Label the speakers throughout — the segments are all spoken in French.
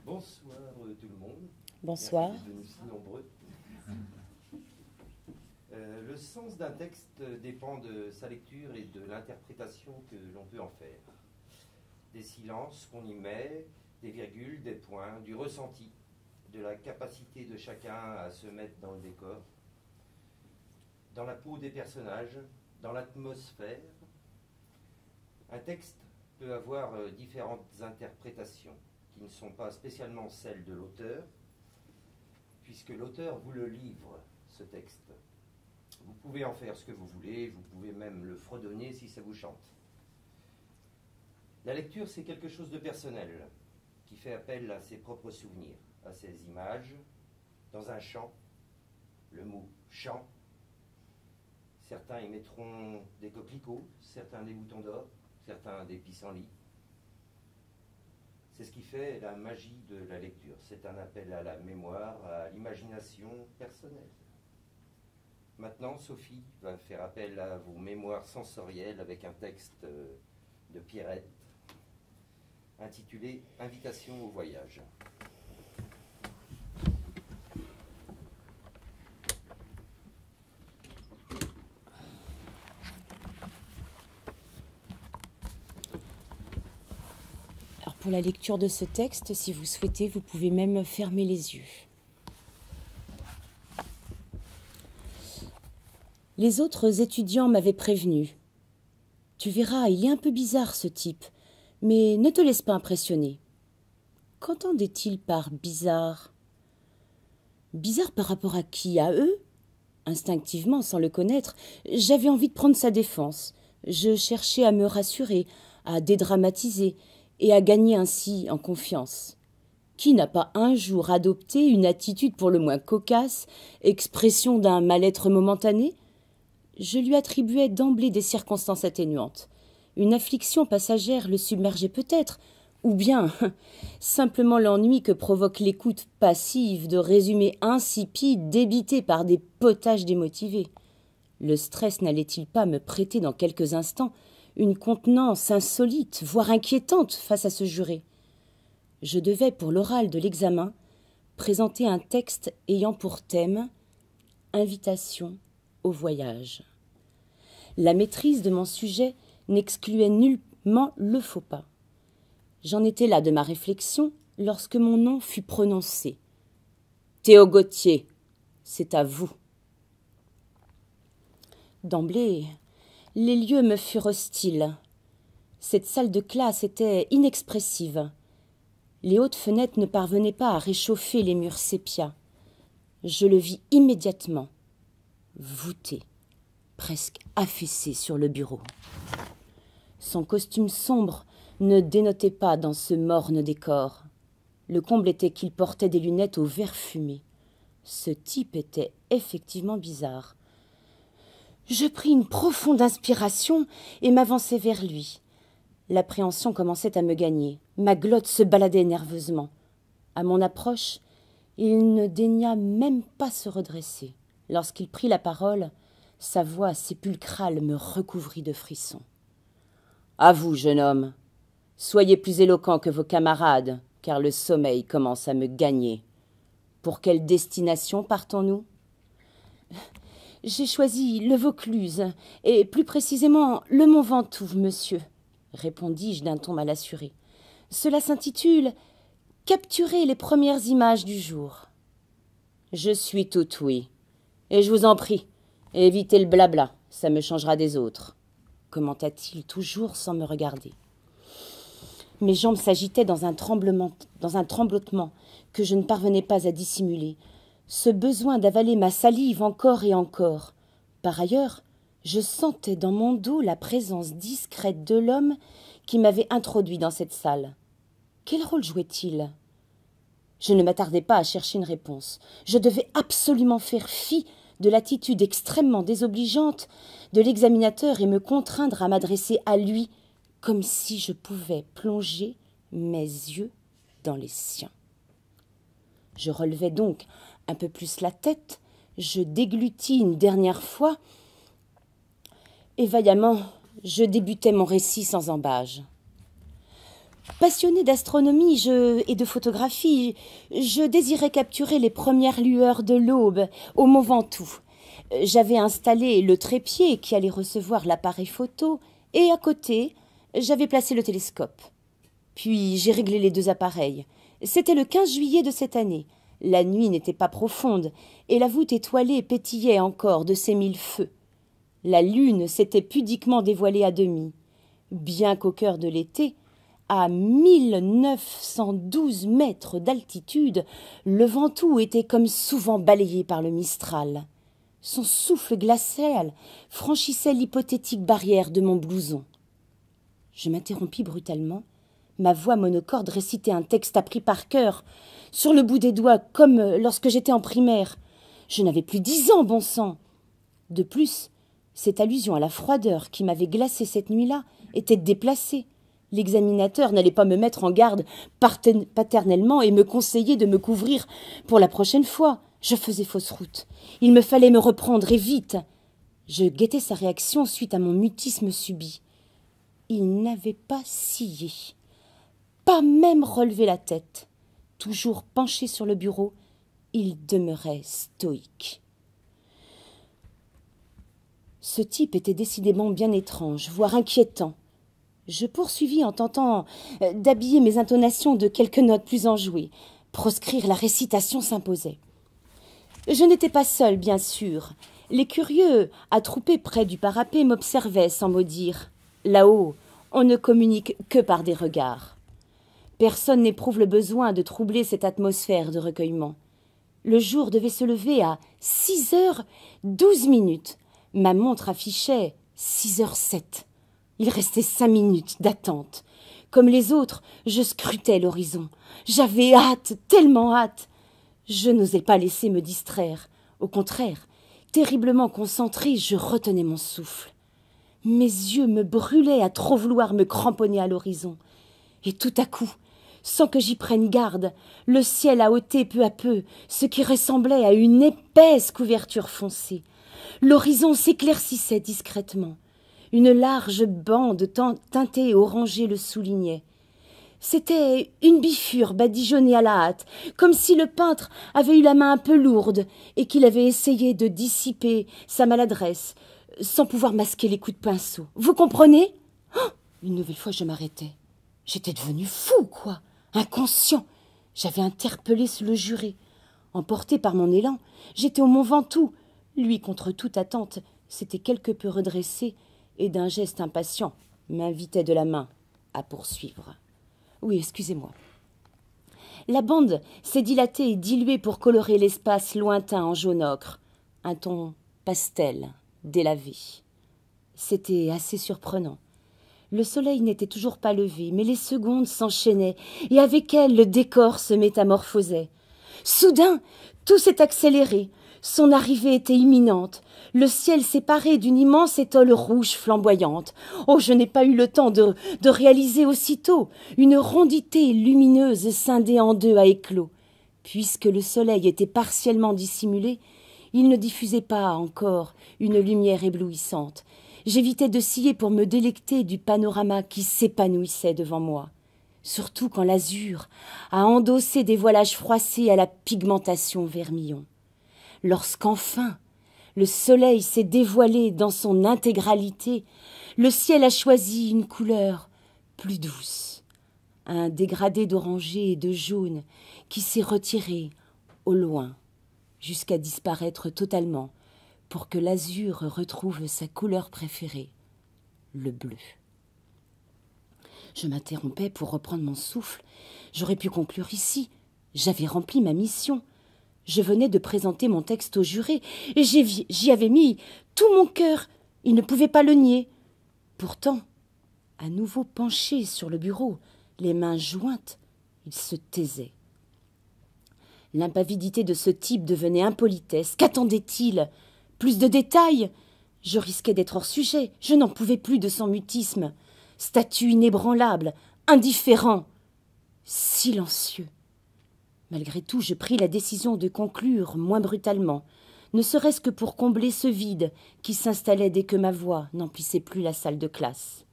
Speaker 1: Bonsoir tout le monde.
Speaker 2: Bonsoir.
Speaker 1: Merci d'être venus si nombreux. Le sens d'un texte dépend de sa lecture et de l'interprétation que l'on peut en faire. Des silences qu'on y met, des virgules, des points, du ressenti, de la capacité de chacun à se mettre dans le décor, dans la peau des personnages, dans l'atmosphère. Un texte peut avoir différentes interprétations qui ne sont pas spécialement celles de l'auteur, puisque l'auteur vous le livre, ce texte. Vous pouvez en faire ce que vous voulez, vous pouvez même le fredonner si ça vous chante. La lecture, c'est quelque chose de personnel, qui fait appel à ses propres souvenirs, à ses images, dans un chant, le mot « chant ». Certains y mettront des coquelicots, certains des boutons d'or, certains des pissenlits. C'est ce qui fait la magie de la lecture. C'est un appel à la mémoire, à l'imagination personnelle. Maintenant, Sophie va faire appel à vos mémoires sensorielles avec un texte de Pierrette intitulé « Invitation au voyage ».
Speaker 2: Alors pour la lecture de ce texte, si vous souhaitez, vous pouvez même fermer les yeux. Les autres étudiants m'avaient prévenu. Tu verras, il est un peu bizarre ce type, mais ne te laisse pas impressionner. Qu'entendait-il par bizarre? Bizarre par rapport à qui? À eux? Instinctivement, sans le connaître, j'avais envie de prendre sa défense. Je cherchais à me rassurer, à dédramatiser et à gagner ainsi en confiance. Qui n'a pas un jour adopté une attitude pour le moins cocasse, expression d'un mal-être momentané? Je lui attribuais d'emblée des circonstances atténuantes. Une affliction passagère le submergeait peut-être, ou bien simplement l'ennui que provoque l'écoute passive de résumés insipides débités par des potages démotivés. Le stress n'allait-il pas me prêter dans quelques instants une contenance insolite, voire inquiétante face à ce juré? Je devais, pour l'oral de l'examen, présenter un texte ayant pour thème « Invitation au voyage ». La maîtrise de mon sujet n'excluait nullement le faux pas. J'en étais là de ma réflexion lorsque mon nom fut prononcé. « Théo Gautier, c'est à vous ». D'emblée, les lieux me furent hostiles. Cette salle de classe était inexpressive. Les hautes fenêtres ne parvenaient pas à réchauffer les murs sépia. Je le vis immédiatement, voûté, presque affaissé sur le bureau. Son costume sombre ne dénotait pas dans ce morne décor. Le comble était qu'il portait des lunettes au verre fumé. Ce type était effectivement bizarre. Je pris une profonde inspiration et m'avançai vers lui. L'appréhension commençait à me gagner. Ma glotte se baladait nerveusement. À mon approche, il ne daigna même pas se redresser. Lorsqu'il prit la parole, sa voix sépulcrale me recouvrit de frissons. « À vous, jeune homme. Soyez plus éloquent que vos camarades, car le sommeil commence à me gagner. Pour quelle destination partons-nous » J'ai choisi le Vaucluse, et plus précisément le Mont Ventoux, monsieur, répondis-je d'un ton mal assuré. Cela s'intitule « Capturer les premières images du jour ». Je suis tout oui, et je vous en prie, évitez le blabla, ça me changera des autres, commenta-t-il toujours sans me regarder. Mes jambes s'agitaient dans un tremblotement que je ne parvenais pas à dissimuler. Ce besoin d'avaler ma salive encore et encore. Par ailleurs, je sentais dans mon dos la présence discrète de l'homme qui m'avait introduit dans cette salle. Quel rôle jouait-il? Je ne m'attardai pas à chercher une réponse. Je devais absolument faire fi de l'attitude extrêmement désobligeante de l'examinateur et me contraindre à m'adresser à lui comme si je pouvais plonger mes yeux dans les siens. Je relevai donc un peu plus la tête, je déglutis une dernière fois, et vaillamment je débutai mon récit sans embâge. Passionné d'astronomie et de photographie, je désirais capturer les premières lueurs de l'aube au Mont Ventoux. J'avais installé le trépied qui allait recevoir l'appareil photo et à côté, j'avais placé le télescope. Puis j'ai réglé les deux appareils. C'était le 15 juillet de cette année. La nuit n'était pas profonde et la voûte étoilée pétillait encore de ses 1000 feux. La lune s'était pudiquement dévoilée à demi. Bien qu'au cœur de l'été, à 1912 mètres d'altitude, le Ventoux était comme souvent balayé par le Mistral. Son souffle glacial franchissait l'hypothétique barrière de mon blouson. Je m'interrompis brutalement. Ma voix monocorde récitait un texte appris par cœur, sur le bout des doigts, comme lorsque j'étais en primaire. Je n'avais plus 10 ans, bon sang. De plus, cette allusion à la froideur qui m'avait glacée cette nuit-là était déplacée. L'examinateur n'allait pas me mettre en garde paternellement et me conseiller de me couvrir pour la prochaine fois. Je faisais fausse route. Il me fallait me reprendre et vite. Je guettais sa réaction suite à mon mutisme subi. Il n'avait pas scié, pas même relevé la tête. Toujours penché sur le bureau, il demeurait stoïque. Ce type était décidément bien étrange, voire inquiétant. Je poursuivis en tentant d'habiller mes intonations de quelques notes plus enjouées. Proscrire la récitation s'imposait. Je n'étais pas seule, bien sûr. Les curieux, attroupés près du parapet, m'observaient sans mot dire. Là-haut, on ne communique que par des regards. Personne n'éprouve le besoin de troubler cette atmosphère de recueillement. Le jour devait se lever à 6h12. Ma montre affichait 6h07. Il restait 5 minutes d'attente. Comme les autres, je scrutais l'horizon. J'avais hâte, tellement hâte. Je n'osais pas laisser me distraire. Au contraire, terriblement concentrée, je retenais mon souffle. Mes yeux me brûlaient à trop vouloir me cramponner à l'horizon. Et tout à coup, sans que j'y prenne garde, le ciel a ôté peu à peu ce qui ressemblait à une épaisse couverture foncée. L'horizon s'éclaircissait discrètement. Une large bande teintée orangée le soulignait. C'était une bifurque badigeonnée à la hâte, comme si le peintre avait eu la main un peu lourde et qu'il avait essayé de dissiper sa maladresse, sans pouvoir masquer les coups de pinceau. Vous comprenez ? Oh, une nouvelle fois, je m'arrêtais. J'étais devenu fou, quoi, inconscient. J'avais interpellé le juré. Emporté par mon élan, j'étais au Mont Ventoux. Lui, contre toute attente, s'était quelque peu redressé et d'un geste impatient m'invitait de la main à poursuivre. Oui, excusez-moi. La bande s'est dilatée et diluée pour colorer l'espace lointain en jaune ocre, un ton pastel, délavé. C'était assez surprenant. Le soleil n'était toujours pas levé, mais les secondes s'enchaînaient, et avec elles le décor se métamorphosait. Soudain, tout s'est accéléré. Son arrivée était imminente. Le ciel séparé d'une immense étoile rouge flamboyante. Oh, je n'ai pas eu le temps de réaliser aussitôt. Une rondité lumineuse scindée en deux a éclos. Puisque le soleil était partiellement dissimulé, il ne diffusait pas encore une lumière éblouissante. J'évitais de scier pour me délecter du panorama qui s'épanouissait devant moi. Surtout quand l'azur a endossé des voilages froissés à la pigmentation vermillon. Lorsqu'enfin le soleil s'est dévoilé dans son intégralité, le ciel a choisi une couleur plus douce, un dégradé d'orangé et de jaune qui s'est retiré au loin jusqu'à disparaître totalement pour que l'azur retrouve sa couleur préférée, le bleu. Je m'interrompais pour reprendre mon souffle. J'aurais pu conclure ici. J'avais rempli ma mission. Je venais de présenter mon texte au juré et j'y avais mis tout mon cœur. Il ne pouvait pas le nier. Pourtant, à nouveau penché sur le bureau, les mains jointes, il se taisait. L'impavidité de ce type devenait impolitesse. Qu'attendait-il ? Plus de détails ? Je risquais d'être hors sujet. Je n'en pouvais plus de son mutisme. Statue inébranlable, indifférent, silencieux. Malgré tout, je pris la décision de conclure moins brutalement, ne serait-ce que pour combler ce vide qui s'installait dès que ma voix n'emplissait plus la salle de classe.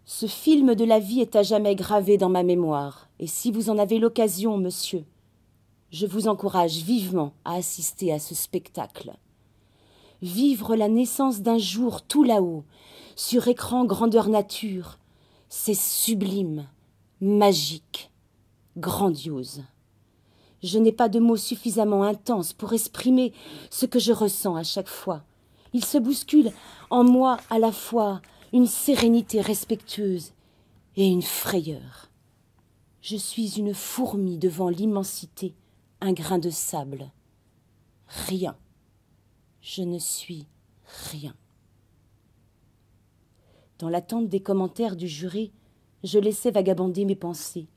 Speaker 2: Ce film de la vie est à jamais gravé dans ma mémoire, et si vous en avez l'occasion, monsieur, je vous encourage vivement à assister à ce spectacle. Vivre la naissance d'un jour tout là-haut, sur écran grandeur nature, c'est sublime, magique, grandiose. Je n'ai pas de mots suffisamment intenses pour exprimer ce que je ressens à chaque fois. Il se bouscule en moi à la fois une sérénité respectueuse et une frayeur. Je suis une fourmi devant l'immensité, un grain de sable. Rien. Je ne suis rien. Dans l'attente des commentaires du jury, je laissais vagabonder mes pensées.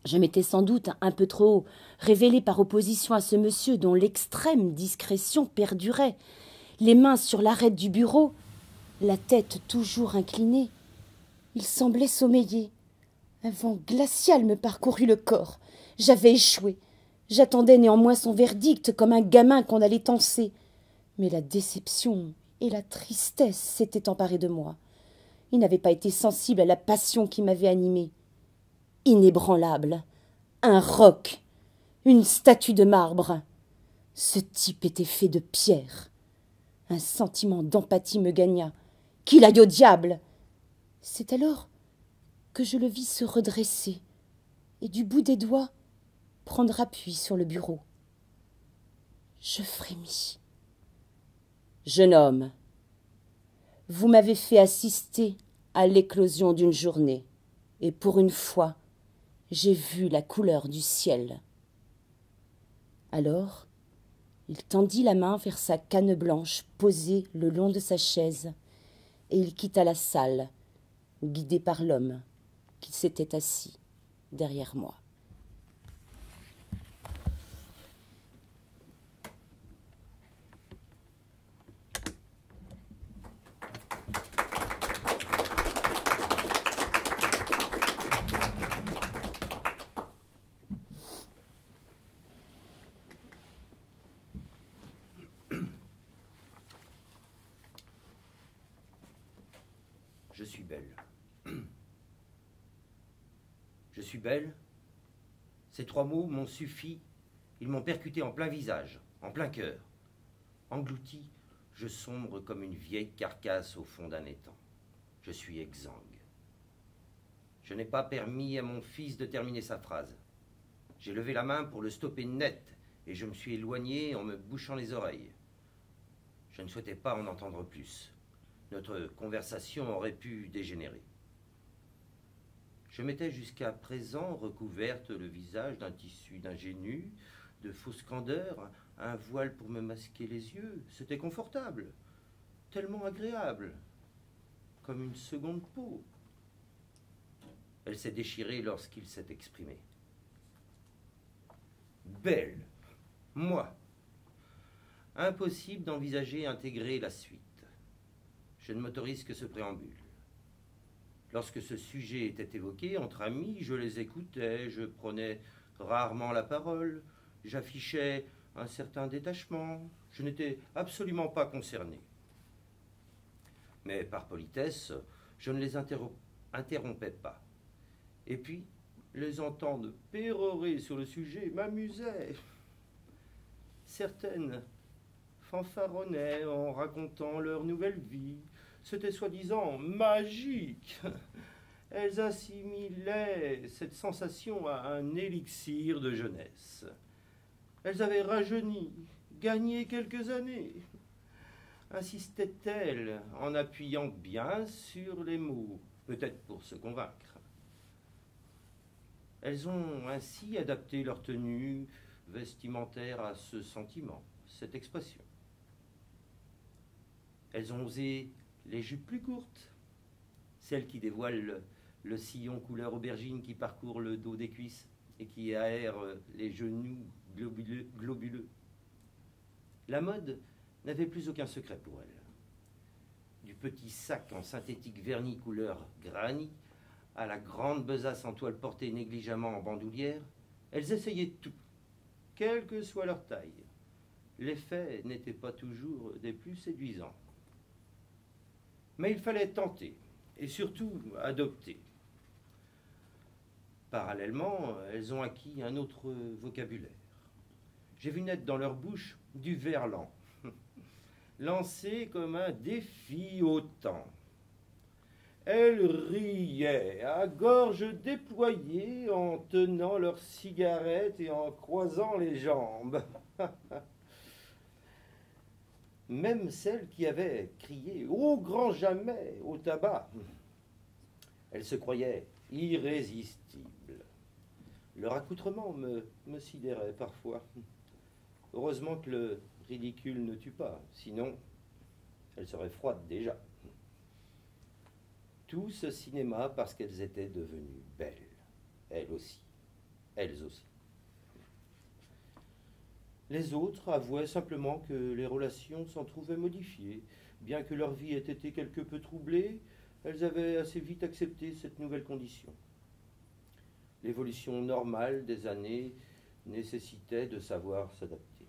Speaker 2: Je m'étais sans doute un peu trop révélée par opposition à ce monsieur dont l'extrême discrétion perdurait, les mains sur l'arête du bureau, la tête toujours inclinée. Il semblait sommeiller. Un vent glacial me parcourut le corps. J'avais échoué. J'attendais néanmoins son verdict comme un gamin qu'on allait tancer. Mais la déception et la tristesse s'étaient emparées de moi. Il n'avait pas été sensible à la passion qui m'avait animée. Inébranlable, un roc, une statue de marbre. Ce type était fait de pierre. Un sentiment d'empathie me gagna. Qu'il aille au diable! C'est alors que je le vis se redresser et du bout des doigts prendre appui sur le bureau. Je frémis. Jeune homme, vous m'avez fait assister à l'éclosion d'une journée, et pour une fois, j'ai vu la couleur du ciel. Alors, il tendit la main vers sa canne blanche posée le long de sa chaise, et il quitta la salle, guidé par l'homme qui s'était assis derrière moi.
Speaker 1: Je suis belle. Je suis belle. Ces trois mots m'ont suffi. Ils m'ont percuté en plein visage, en plein cœur. Englouti, je sombre comme une vieille carcasse au fond d'un étang. Je suis exsangue. Je n'ai pas permis à mon fils de terminer sa phrase. J'ai levé la main pour le stopper net et je me suis éloigné en me bouchant les oreilles. Je ne souhaitais pas en entendre plus. Notre conversation aurait pu dégénérer. Je m'étais jusqu'à présent recouverte le visage d'un tissu d'ingénu, de fausse candeur, un voile pour me masquer les yeux. C'était confortable, tellement agréable, comme une seconde peau. Elle s'est déchirée lorsqu'il s'est exprimé. Belle, moi. Impossible d'envisager intégrer la suite. Je ne m'autorise que ce préambule. Lorsque ce sujet était évoqué entre amis, je les écoutais, je prenais rarement la parole, j'affichais un certain détachement, je n'étais absolument pas concerné. Mais par politesse, je ne les interrompais pas. Et puis, les entendre pérorer sur le sujet m'amusait. Certaines fanfaronnaient en racontant leur nouvelle vie. C'était soi-disant magique. Elles assimilaient cette sensation à un élixir de jeunesse. Elles avaient rajeuni, gagné quelques années. Insistaient-elles en appuyant bien sur les mots, peut-être pour se convaincre. Elles ont ainsi adapté leur tenue vestimentaire à ce sentiment, cette expression. Elles ont osé les jupes plus courtes, celles qui dévoilent le sillon couleur aubergine qui parcourt le dos des cuisses et qui aère les genoux globuleux. La mode n'avait plus aucun secret pour elles. Du petit sac en synthétique verni couleur granit à la grande besace en toile portée négligemment en bandoulière, elles essayaient tout, quelle que soit leur taille. L'effet n'était pas toujours des plus séduisants. Mais il fallait tenter. et surtout adoptées. Parallèlement, elles ont acquis un autre vocabulaire. J'ai vu naître dans leur bouche du verlan, lancé comme un défi au temps. Elles riaient à gorge déployée en tenant leurs cigarettes et en croisant les jambes. Même celles qui avaient crié au grand jamais au tabac. Elles se croyaient irrésistibles. Leur accoutrement me sidérait parfois. Heureusement que le ridicule ne tue pas, sinon elles seraient froides déjà. Tout ce cinéma parce qu'elles étaient devenues belles, elles aussi. Les autres avouaient simplement que les relations s'en trouvaient modifiées. Bien que leur vie ait été quelque peu troublée, elles avaient assez vite accepté cette nouvelle condition. L'évolution normale des années nécessitait de savoir s'adapter.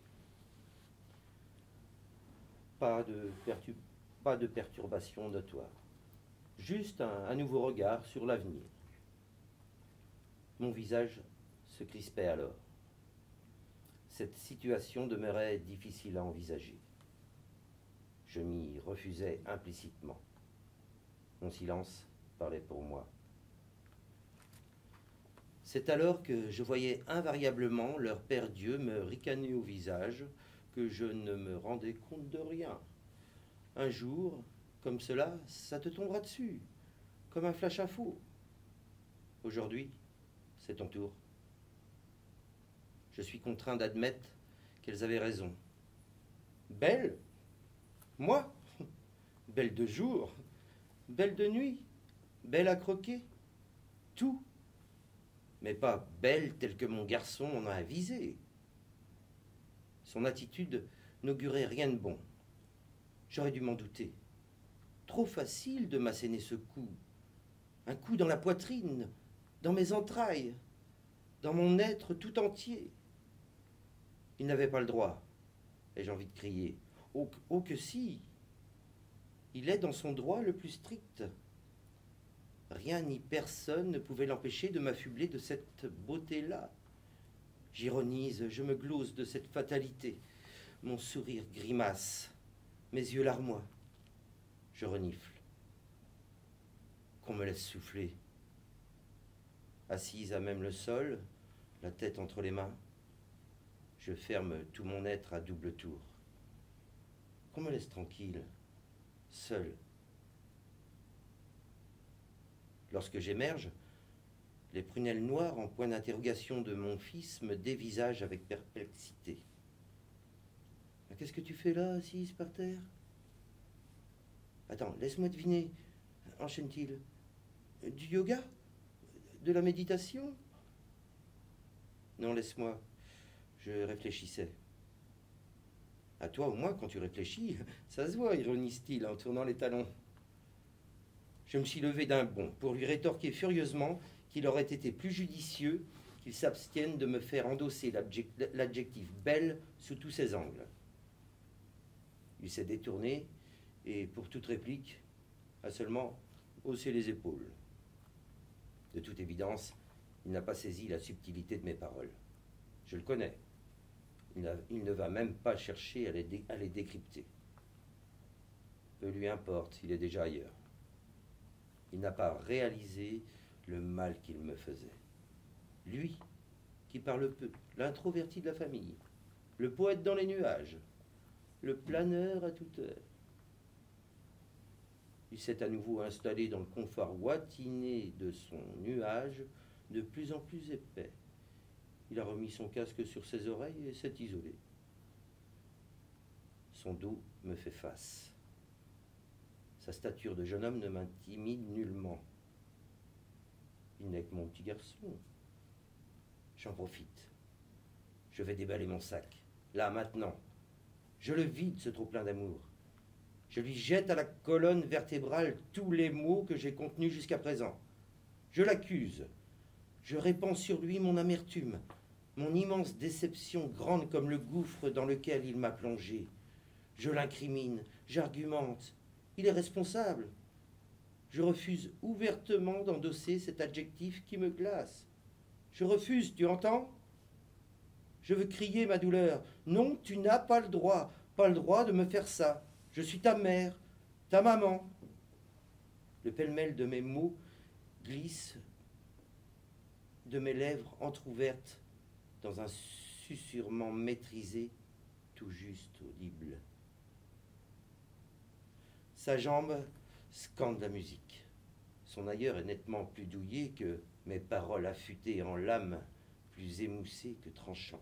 Speaker 1: Pas de perturbation notoire. Juste un nouveau regard sur l'avenir. Mon visage se crispait alors. Cette situation demeurait difficile à envisager. Je m'y refusais implicitement. Mon silence parlait pour moi. C'est alors que je voyais invariablement leur Père Dieu me ricaner au visage, que je ne me rendais compte de rien. Un jour, comme cela, ça te tombera dessus, comme un flash info. Aujourd'hui, c'est ton tour. Je suis contraint d'admettre qu'elles avaient raison. Belle? Moi? Belle de jour, belle de nuit, belle à croquer, tout. Mais pas belle telle que mon garçon en a avisé. Son attitude n'augurait rien de bon. J'aurais dû m'en douter. Trop facile de m'asséner ce coup. Un coup dans la poitrine, dans mes entrailles, dans mon être tout entier. Il n'avait pas le droit, ai-je envie de crier. Oh que si! Il est dans son droit le plus strict. Rien ni personne ne pouvait l'empêcher de m'affubler de cette beauté-là. J'ironise, je me glose de cette fatalité. Mon sourire grimace, mes yeux larmoient. Je renifle. Qu'on me laisse souffler. Assise à même le sol, la tête entre les mains, je ferme tout mon être à double tour. Qu'on me laisse tranquille, seul. Lorsque j'émerge, les prunelles noires en point d'interrogation de mon fils me dévisagent avec perplexité. « Qu'est-ce que tu fais là, assise par terre ?»« Attends, laisse-moi deviner, » enchaîne-t-il. « Du yoga? De la méditation ?»« Non, laisse-moi. » Je réfléchissais. « À toi, au moins, quand tu réfléchis, ça se voit, » ironise-t-il en tournant les talons. Je me suis levé d'un bond pour lui rétorquer furieusement qu'il aurait été plus judicieux qu'il s'abstienne de me faire endosser l'adjectif « belle » sous tous ses angles. Il s'est détourné et, pour toute réplique, a seulement haussé les épaules. De toute évidence, il n'a pas saisi la subtilité de mes paroles. Je le connais. Il ne va même pas chercher à les décrypter. Peu lui importe, il est déjà ailleurs. Il n'a pas réalisé le mal qu'il me faisait. Lui, qui parle peu, l'introverti de la famille, le poète dans les nuages, le planeur à toute heure. Il s'est à nouveau installé dans le confort ouatiné de son nuage, de plus en plus épais. Il a remis son casque sur ses oreilles et s'est isolé. Son dos me fait face. Sa stature de jeune homme ne m'intimide nullement. Il n'est que mon petit garçon. J'en profite. Je vais déballer mon sac. Là, maintenant. Je le vide, ce trop-plein d'amour. Je lui jette à la colonne vertébrale tous les maux que j'ai contenus jusqu'à présent. Je l'accuse. Je répands sur lui mon amertume, mon immense déception grande comme le gouffre dans lequel il m'a plongé. Je l'incrimine, j'argumente. Il est responsable. Je refuse ouvertement d'endosser cet adjectif qui me glace. Je refuse, tu entends? Je veux crier ma douleur. Non, tu n'as pas le droit de me faire ça. Je suis ta mère, ta maman. Le pêle-mêle de mes mots glisse de mes lèvres entr'ouvertes dans un susurrement maîtrisé, tout juste audible. Sa jambe scande la musique. Son ailleurs est nettement plus douillet que mes paroles affûtées en lame, plus émoussées que tranchantes.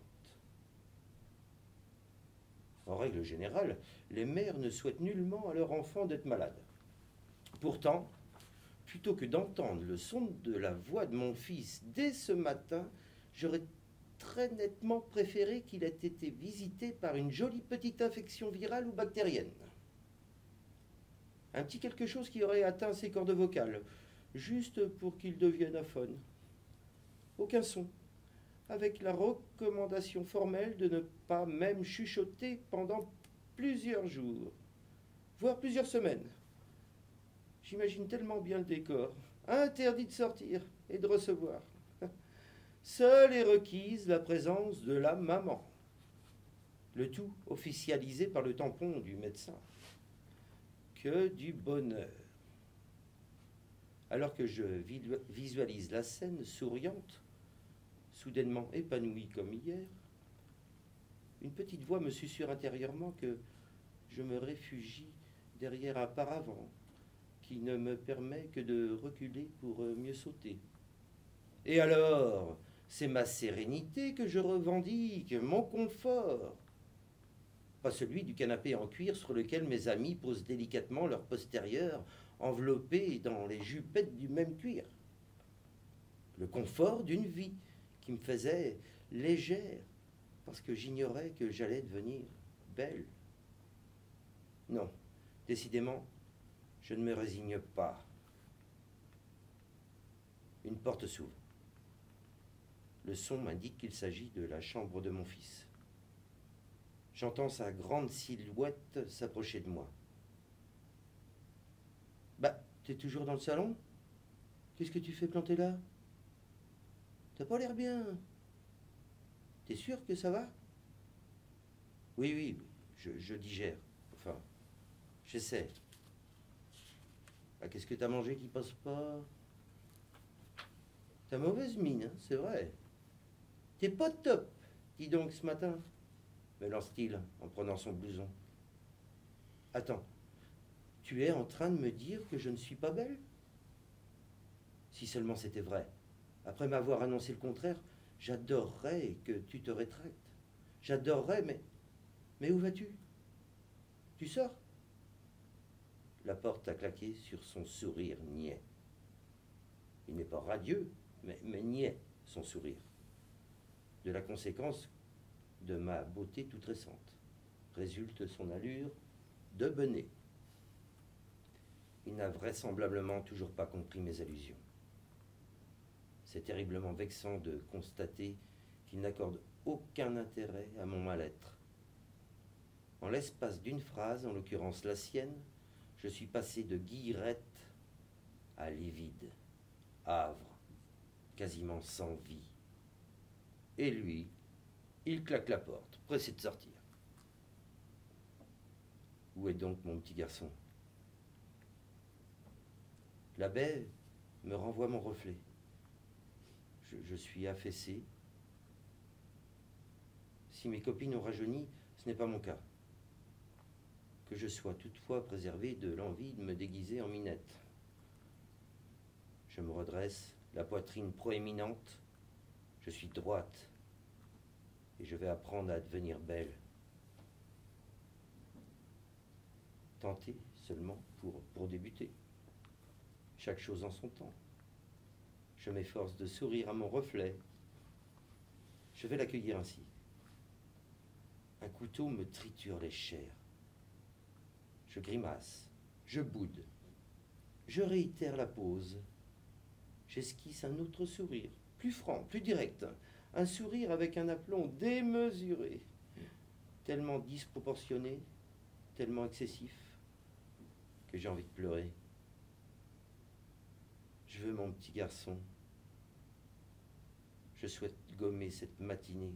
Speaker 1: En règle générale, les mères ne souhaitent nullement à leur enfant d'être malade. Pourtant, plutôt que d'entendre le son de la voix de mon fils dès ce matin, j'aurais très nettement préféré qu'il ait été visité par une jolie petite infection virale ou bactérienne. Un petit quelque chose qui aurait atteint ses cordes vocales, juste pour qu'il devienne aphone. Aucun son, avec la recommandation formelle de ne pas même chuchoter pendant plusieurs jours, voire plusieurs semaines. J'imagine tellement bien le décor. Interdit de sortir et de recevoir. Seule est requise la présence de la maman. Le tout officialisé par le tampon du médecin. Que du bonheur. Alors que je visualise la scène souriante, soudainement épanouie comme hier, une petite voix me susurre intérieurement que je me réfugie derrière un paravent qui ne me permet que de reculer pour mieux sauter. Et alors, c'est ma sérénité que je revendique, mon confort. Pas celui du canapé en cuir sur lequel mes amis posent délicatement leur postérieur, enveloppés dans les jupettes du même cuir. Le confort d'une vie qui me faisait légère, parce que j'ignorais que j'allais devenir belle. Non, décidément, je ne me résigne pas. Une porte s'ouvre. Le son m'indique qu'il s'agit de la chambre de mon fils. J'entends sa grande silhouette s'approcher de moi. Bah, t'es toujours dans le salon? Qu'est-ce que tu fais planter là? T'as pas l'air bien. T'es sûr que ça va? Oui, je digère. Enfin, j'essaie. Ah, qu'est-ce que t'as mangé qui passe pas? T'as mauvaise mine, hein, c'est vrai. T'es pas top, dis donc, ce matin. Me lance-t-il en prenant son blouson. Attends, tu es en train de me dire que je ne suis pas belle? Si seulement c'était vrai. Après m'avoir annoncé le contraire, j'adorerais que tu te rétractes. J'adorerais, mais où vas-tu? Tu sors? La porte a claqué sur son sourire niais. Il n'est pas radieux, mais niais, son sourire. De la conséquence de ma beauté toute récente résulte son allure de benet. Il n'a vraisemblablement toujours pas compris mes allusions. C'est terriblement vexant de constater qu'il n'accorde aucun intérêt à mon mal-être. En l'espace d'une phrase, en l'occurrence la sienne, je suis passé de guillerette à livide, havre, quasiment sans vie. Et lui, il claque la porte, pressé de sortir. Où est donc mon petit garçon? La baie me renvoie mon reflet. Je suis affaissé. Si mes copines ont rajeuni, ce n'est pas mon cas. Que je sois toutefois préservé de l'envie de me déguiser en minette. Je me redresse, la poitrine proéminente. Je suis droite. Et je vais apprendre à devenir belle. Tenter seulement pour débuter. Chaque chose en son temps. Je m'efforce de sourire à mon reflet. Je vais l'accueillir ainsi. Un couteau me triture les chairs. Je grimace, je boude. Je réitère la pose. J'esquisse un autre sourire, plus franc, plus direct. Un sourire avec un aplomb démesuré, tellement disproportionné, tellement excessif, que j'ai envie de pleurer. Je veux mon petit garçon. Je souhaite gommer cette matinée,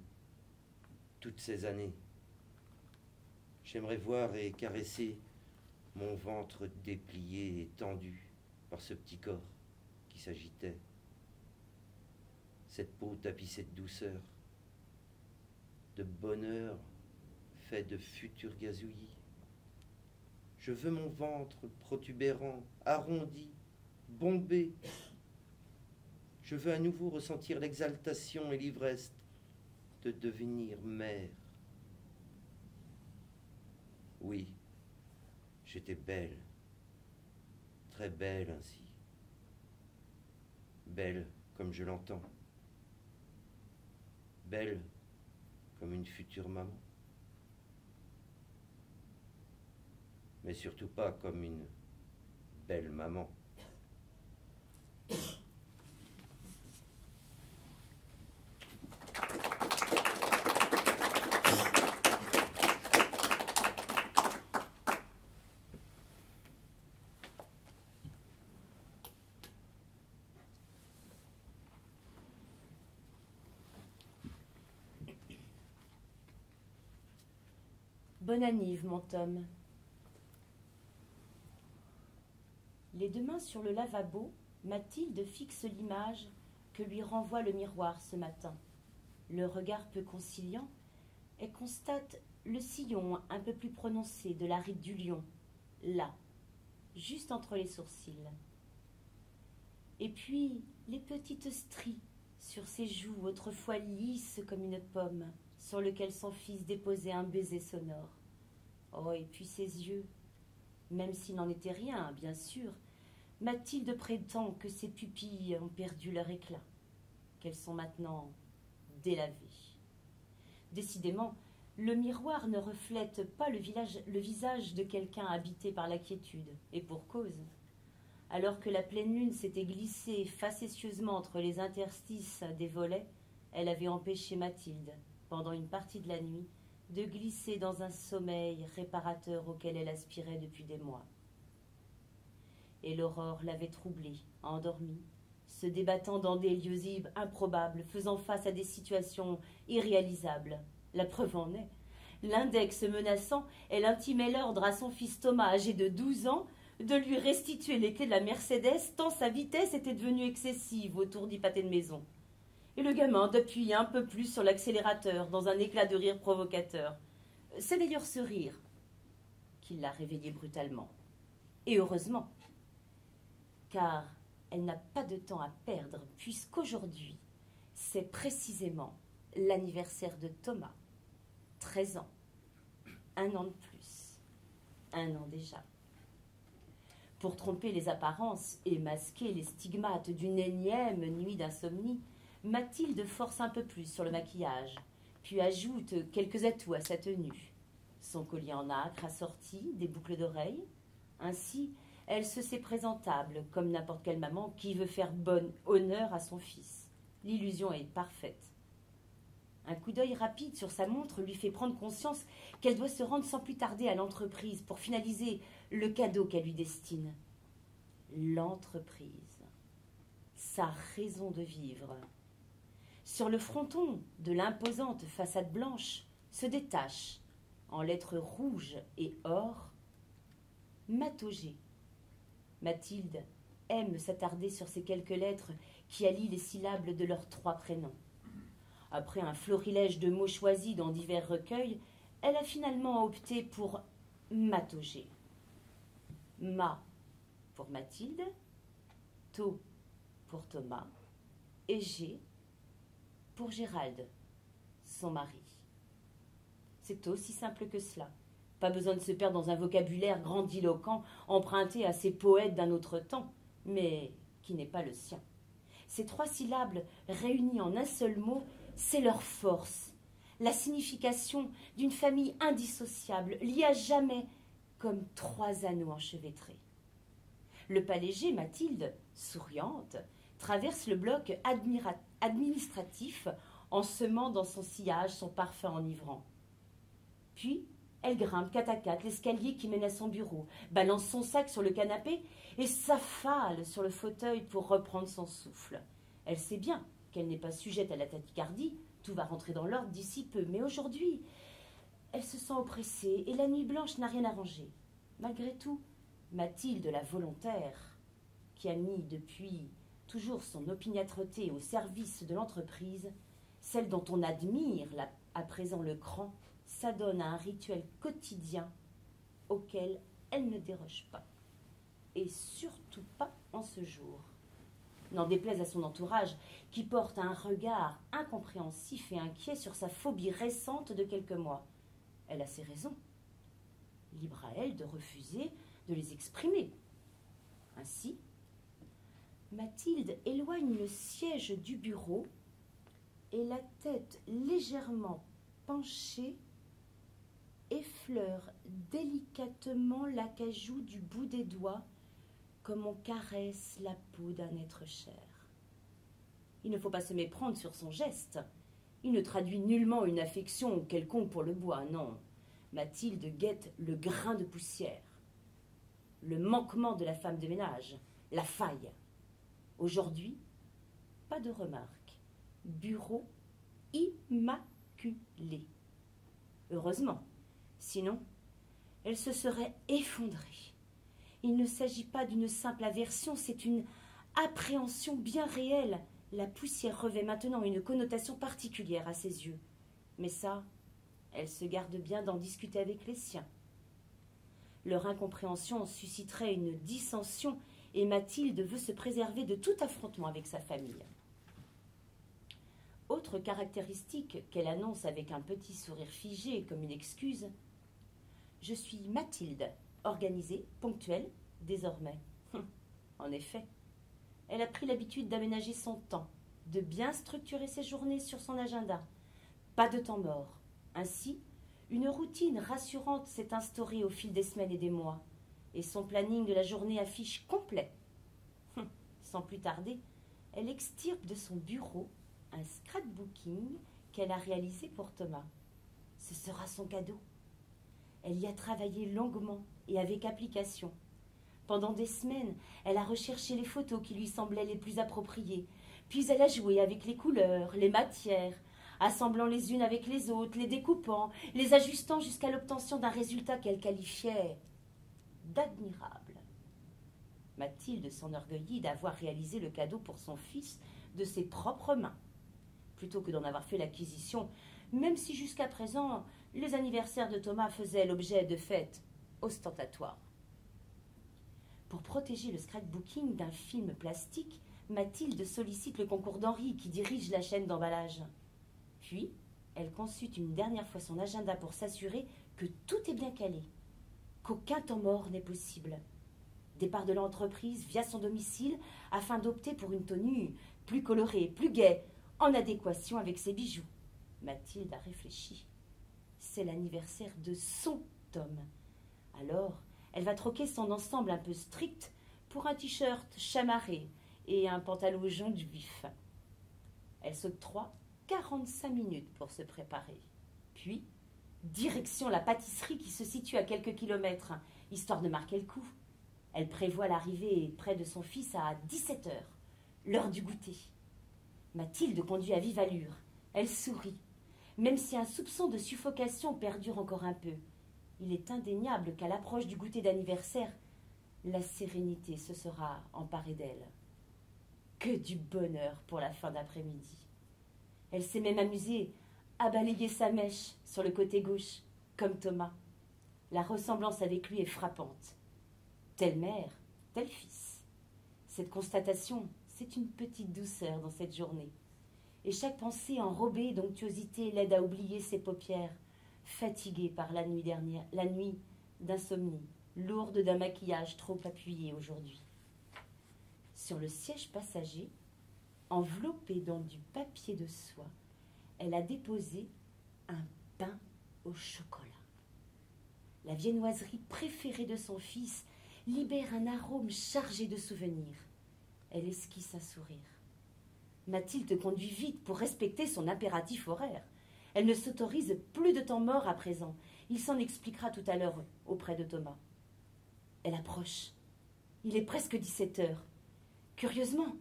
Speaker 1: toutes ces années. J'aimerais voir et caresser mon ventre déplié et tendu par ce petit corps qui s'agitait. Cette peau tapissée de douceur, de bonheur fait de futurs gazouillis. Je veux mon ventre protubérant, arrondi, bombé. Je veux à nouveau ressentir l'exaltation et l'ivresse de devenir mère. Oui, j'étais belle, très belle ainsi. Belle comme je l'entends. Belle comme une future maman. Mais surtout pas comme une belle maman.
Speaker 2: Bonne anniv, mon Tom. Les deux mains sur le lavabo, Mathilde fixe l'image que lui renvoie le miroir ce matin. Le regard peu conciliant, elle constate le sillon un peu plus prononcé de la ride du lion, là, juste entre les sourcils. Et puis les petites stries sur ses joues autrefois lisses comme une pomme, sur lequel son fils déposait un baiser sonore. Oh, et puis ses yeux, même s'il n'en était rien, bien sûr, Mathilde prétend que ses pupilles ont perdu leur éclat, qu'elles sont maintenant délavées. Décidément, le miroir ne reflète pas le visage de quelqu'un habité par la quiétude, et pour cause. Alors que la pleine lune s'était glissée facétieusement entre les interstices des volets, elle avait empêché Mathilde, pendant une partie de la nuit, de glisser dans un sommeil réparateur auquel elle aspirait depuis des mois. Et l'aurore l'avait troublée, endormie, se débattant dans des lieux improbables, faisant face à des situations irréalisables. La preuve en est. L'index menaçant, elle intimait l'ordre à son fils Thomas, âgé de 12 ans, de lui restituer les clés de la Mercedes, tant sa vitesse était devenue excessive autour du pâté de maison. Et le gamin d'appuyer un peu plus sur l'accélérateur dans un éclat de rire provocateur. C'est d'ailleurs ce rire qui l'a réveillée brutalement. Et heureusement, car elle n'a pas de temps à perdre, puisqu'aujourd'hui, c'est précisément l'anniversaire de Thomas. 13 ans. 1 an de plus. 1 an déjà. Pour tromper les apparences et masquer les stigmates d'une énième nuit d'insomnie, Mathilde force un peu plus sur le maquillage, puis ajoute quelques atouts à sa tenue. Son collier en nacre assorti, des boucles d'oreilles. Ainsi, elle se sait présentable, comme n'importe quelle maman qui veut faire bon honneur à son fils. L'illusion est parfaite. Un coup d'œil rapide sur sa montre lui fait prendre conscience qu'elle doit se rendre sans plus tarder à l'entreprise pour finaliser le cadeau qu'elle lui destine. L'entreprise. Sa raison de vivre. Sur le fronton de l'imposante façade blanche se détache, en lettres rouges et or, Matauger. Mathilde aime s'attarder sur ces quelques lettres qui allient les syllabes de leurs 3 prénoms. Après un florilège de mots choisis dans divers recueils, elle a finalement opté pour Matauger. Ma pour Mathilde, To pour Thomas et G pour Gérald, son mari. C'est aussi simple que cela. Pas besoin de se perdre dans un vocabulaire grandiloquent emprunté à ces poètes d'un autre temps, mais qui n'est pas le sien. Ces 3 syllabes réunies en un seul mot, c'est leur force, la signification d'une famille indissociable, liée à jamais comme 3 anneaux enchevêtrés. Le pas léger, Mathilde, souriante, traverse le bloc administratif en semant dans son sillage son parfum enivrant. Puis, Elle grimpe 4 à 4 l'escalier qui mène à son bureau, balance son sac sur le canapé et s'affale sur le fauteuil pour reprendre son souffle. Elle sait bien qu'elle n'est pas sujette à la tachycardie, tout va rentrer dans l'ordre d'ici peu, mais aujourd'hui, elle se sent oppressée et la nuit blanche n'a rien arrangé. Malgré tout, Mathilde, la volontaire, qui a mis depuis toujours son opiniâtreté au service de l'entreprise, celle dont on admire à présent le cran, s'adonne à un rituel quotidien auquel elle ne déroge pas. Et surtout pas en ce jour. N'en déplaise à son entourage, qui porte un regard incompréhensif et inquiet sur sa phobie récente de quelques mois. Elle a ses raisons. Libre à elle de refuser de les exprimer. Ainsi, Mathilde éloigne le siège du bureau et la tête légèrement penchée effleure délicatement l'acajou du bout des doigts comme on caresse la peau d'un être cher. Il ne faut pas se méprendre sur son geste. Il ne traduit nullement une affection quelconque pour le bois, non. Mathilde guette le grain de poussière, le manquement de la femme de ménage, la faille. Aujourd'hui, pas de remarques. Bureau immaculé. Heureusement, sinon, elle se serait effondrée. Il ne s'agit pas d'une simple aversion, c'est une appréhension bien réelle. La poussière revêt maintenant une connotation particulière à ses yeux. Mais ça, elle se garde bien d'en discuter avec les siens. Leur incompréhension susciterait une dissension et Mathilde veut se préserver de tout affrontement avec sa famille. Autre caractéristique qu'elle annonce avec un petit sourire figé comme une excuse, « Je suis Mathilde, organisée, ponctuelle, désormais. » En effet, elle a pris l'habitude d'aménager son temps, de bien structurer ses journées sur son agenda. Pas de temps mort. Ainsi, une routine rassurante s'est instaurée au fil des semaines et des mois, et son planning de la journée affiche complet. Sans plus tarder, elle extirpe de son bureau un scrapbooking qu'elle a réalisé pour Thomas. Ce sera son cadeau. Elle y a travaillé longuement et avec application. Pendant des semaines, elle a recherché les photos qui lui semblaient les plus appropriées, puis elle a joué avec les couleurs, les matières, assemblant les unes avec les autres, les découpant, les ajustant jusqu'à l'obtention d'un résultat qu'elle qualifiait d'admirable. Mathilde s'enorgueillit d'avoir réalisé le cadeau pour son fils de ses propres mains, plutôt que d'en avoir fait l'acquisition, même si jusqu'à présent, les anniversaires de Thomas faisaient l'objet de fêtes ostentatoires. Pour protéger le scrapbooking d'un film plastique, Mathilde sollicite le concours d'Henri qui dirige la chaîne d'emballage. Puis, elle consulte une dernière fois son agenda pour s'assurer que tout est bien calé, qu'aucun temps mort n'est possible. Départ de l'entreprise via son domicile afin d'opter pour une tenue plus colorée, plus gaie, en adéquation avec ses bijoux. Mathilde a réfléchi. C'est l'anniversaire de son Tom. Alors, elle va troquer son ensemble un peu strict pour un t-shirt chamarré et un pantalon jaune vif. Elle s'octroie 45 minutes pour se préparer. Puis, direction la pâtisserie qui se situe à quelques kilomètres, histoire de marquer le coup. Elle prévoit l'arrivée près de son fils à 17h, l'heure du goûter. Mathilde conduit à vive allure. Elle sourit, même si un soupçon de suffocation perdure encore un peu. Il est indéniable qu'à l'approche du goûter d'anniversaire, la sérénité se sera emparée d'elle. Que du bonheur pour la fin d'après-midi. Elle s'est même amusée à balayer sa mèche sur le côté gauche, comme Thomas. La ressemblance avec lui est frappante. Telle mère, tel fils. Cette constatation, c'est une petite douceur dans cette journée. Et chaque pensée enrobée d'onctuosité l'aide à oublier ses paupières, fatiguées par la nuit d'insomnie, lourde d'un maquillage trop appuyé aujourd'hui. Sur le siège passager, enveloppé dans du papier de soie, elle a déposé un pain au chocolat. La viennoiserie préférée de son fils libère un arôme chargé de souvenirs. Elle esquisse un sourire. Mathilde conduit vite pour respecter son impératif horaire. Elle ne s'autorise plus de temps mort à présent, Il s'en expliquera tout à l'heure auprès de Thomas. Elle approche. Il est presque 17 heures. Curieusement,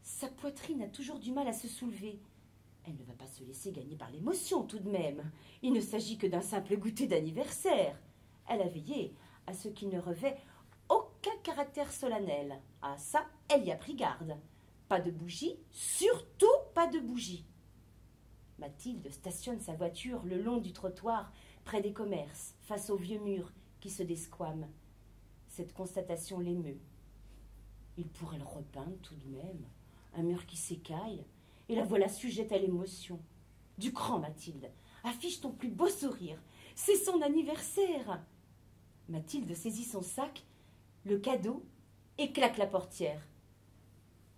Speaker 2: sa poitrine a toujours du mal à se soulever. Elle ne va pas se laisser gagner par l'émotion tout de même. Il ne s'agit que d'un simple goûter d'anniversaire. Elle a veillé à ce qu'il ne revêt aucun caractère solennel. Ah ça, elle y a pris garde. Pas de bougie, surtout pas de bougie. Mathilde stationne sa voiture le long du trottoir, près des commerces, face aux vieux murs qui se desquament. Cette constatation l'émeut. Il pourrait le repeindre tout de même, un mur qui s'écaille, et la voilà sujette à l'émotion. Du cran, Mathilde, affiche ton plus beau sourire, c'est son anniversaire. Mathilde saisit son sac, le cadeau, et claque la portière.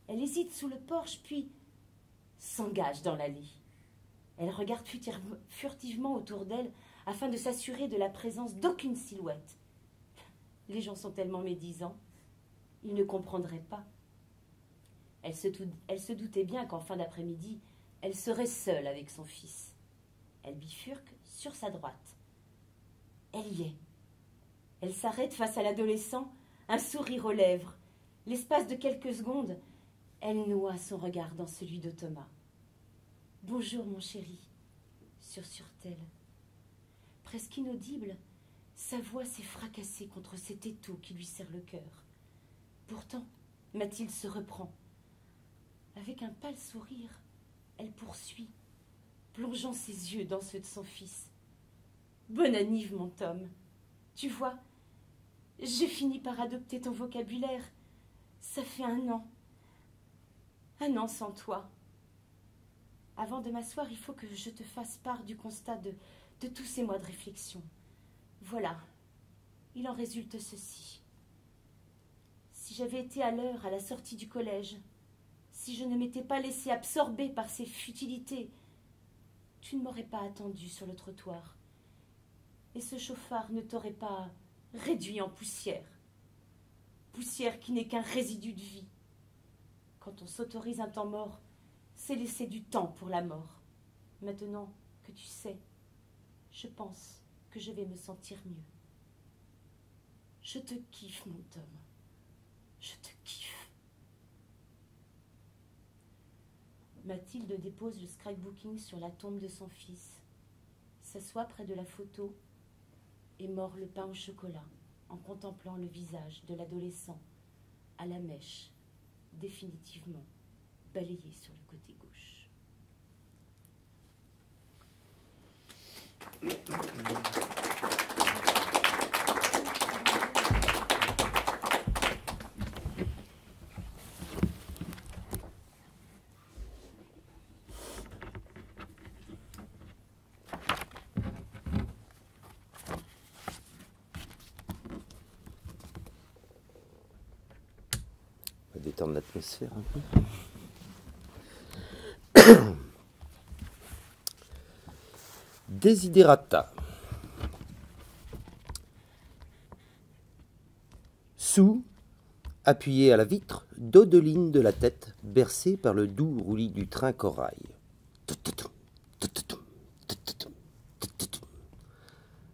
Speaker 2: Elle hésite sous le porche, puis s'engage dans l'allée. Elle regarde furtivement autour d'elle afin de s'assurer de la présence d'aucune silhouette. Les gens sont tellement médisants, ils ne comprendraient pas. Elle se doutait bien qu'en fin d'après-midi, elle serait seule avec son fils. Elle bifurque sur sa droite. Elle y est. Elle s'arrête face à l'adolescent, un sourire aux lèvres. L'espace de quelques secondes, elle noie son regard dans celui de Thomas. « Bonjour, mon chéri », sursure-t-elle. Presque inaudible, sa voix s'est fracassée contre cet étau qui lui serre le cœur. Pourtant, Mathilde se reprend. Avec un pâle sourire, elle poursuit, plongeant ses yeux dans ceux de son fils. « Bonne anniv, mon Tom. Tu vois, j'ai fini par adopter ton vocabulaire. Ça fait 1 an. 1 an sans toi. Avant de m'asseoir, il faut que je te fasse part du constat de tous ces mois de réflexion. Voilà, il en résulte ceci. Si j'avais été à l'heure à la sortie du collège, si je ne m'étais pas laissée absorber par ces futilités, tu ne m'aurais pas attendu sur le trottoir. Et ce chauffard ne t'aurait pas réduit en poussière. Poussière qui n'est qu'un résidu de vie. Quand on s'autorise un temps mort, c'est laisser du temps pour la mort. Maintenant que tu sais, je pense que je vais me sentir mieux. Je te kiffe, mon Tom. Je te kiffe. Mathilde dépose le scrapbooking sur la tombe de son fils, s'assoit près de la photo et mord le pain au chocolat en contemplant le visage de l'adolescent à la mèche, définitivement balayé sur le côté gauche.
Speaker 1: On va détendre l'atmosphère un peu. Desiderata. Sous, appuyé à la vitre, Dodeline de la tête, bercée par le doux roulis du train corail.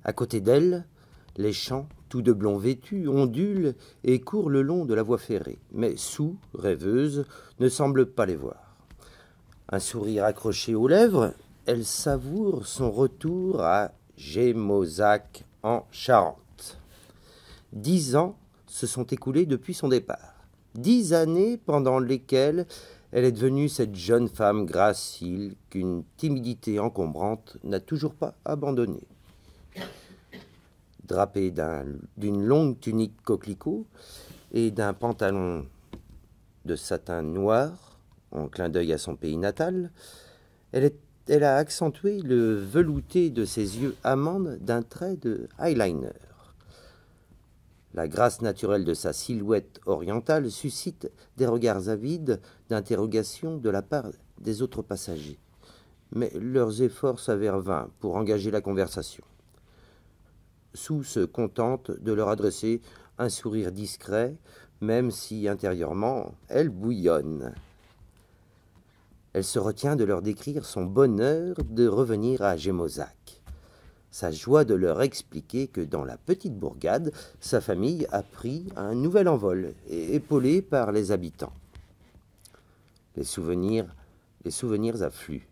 Speaker 1: À côté d'elle, les champs, tout de blond vêtus, ondulent et courent le long de la voie ferrée. Mais Sous, rêveuse, ne semble pas les voir. Un sourire accroché aux lèvres, elle savoure son retour à Gémozac en Charente. 10 ans se sont écoulés depuis son départ. 10 années pendant lesquelles elle est devenue cette jeune femme gracile qu'une timidité encombrante n'a toujours pas abandonnée. Drapée d'une longue tunique coquelicot et d'un pantalon de satin noir, en clin d'œil à son pays natal, elle a accentué le velouté de ses yeux amandes d'un trait de eyeliner. La grâce naturelle de sa silhouette orientale suscite des regards avides d'interrogation de la part des autres passagers. Mais leurs efforts s'avèrent vains pour engager la conversation. Sous se contente de leur adresser un sourire discret, même si intérieurement elle bouillonne. Elle se retient de leur décrire son bonheur de revenir à Gémozac.
Speaker 3: sa joie de leur expliquer que dans la petite bourgade, sa famille a pris un nouvel envol, épaulée par les habitants. Les souvenirs affluent.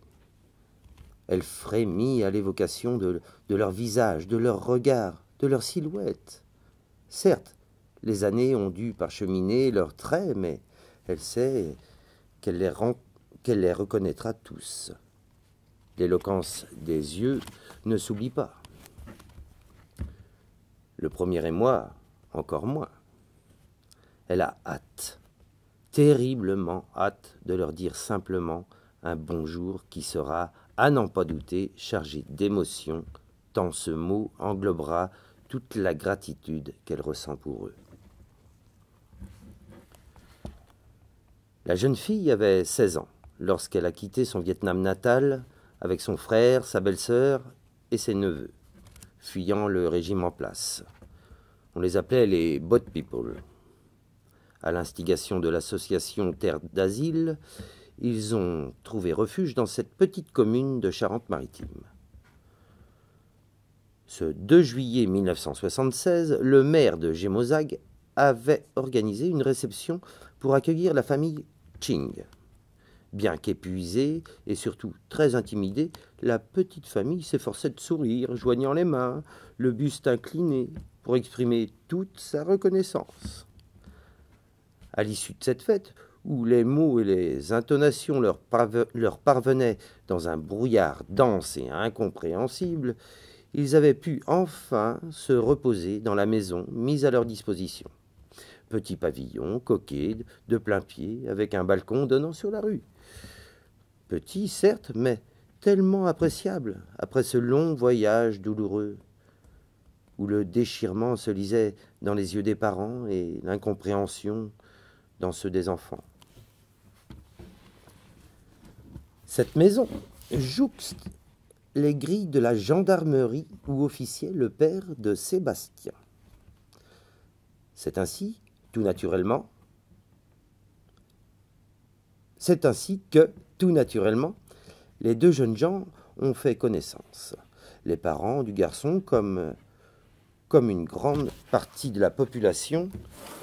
Speaker 3: Elle frémit à l'évocation de leur visage, de leur regard, de leur silhouette. Certes, les années ont dû parcheminer leurs traits, mais elle sait qu'elle les reconnaîtra tous. L'éloquence des yeux ne s'oublie pas. Le premier émoi, encore moins. Elle a hâte, terriblement hâte de leur dire simplement un bonjour qui sera, à n'en pas douter, chargé d'émotion, tant ce mot englobera toute la gratitude qu'elle ressent pour eux. La jeune fille avait 16 ans lorsqu'elle a quitté son Vietnam natal avec son frère, sa belle-sœur et ses neveux, fuyant le régime en place. On les appelait les Boat People. À l'instigation de l'association Terre d'Asile, ils ont trouvé refuge dans cette petite commune de Charente-Maritime. Ce 2 juillet 1976, le maire de Gémozag avait organisé une réception pour accueillir la famille Ching. Bien qu'épuisée et surtout très intimidée, la petite famille s'efforçait de sourire, joignant les mains, le buste incliné, pour exprimer toute sa reconnaissance. À l'issue de cette fête, où les mots et les intonations leur parvenaient dans un brouillard dense et incompréhensible, ils avaient pu enfin se reposer dans la maison mise à leur disposition. Petit pavillon, coquet, de plain-pied, avec un balcon donnant sur la rue. Petit, certes, mais tellement appréciable après ce long voyage douloureux, où le déchirement se lisait dans les yeux des parents et l'incompréhension dans ceux des enfants. Cette maison jouxte les grilles de la gendarmerie où officiait le père de Sébastien. C'est ainsi que, tout naturellement, les deux jeunes gens ont fait connaissance. Les parents du garçon, comme une grande partie de la population,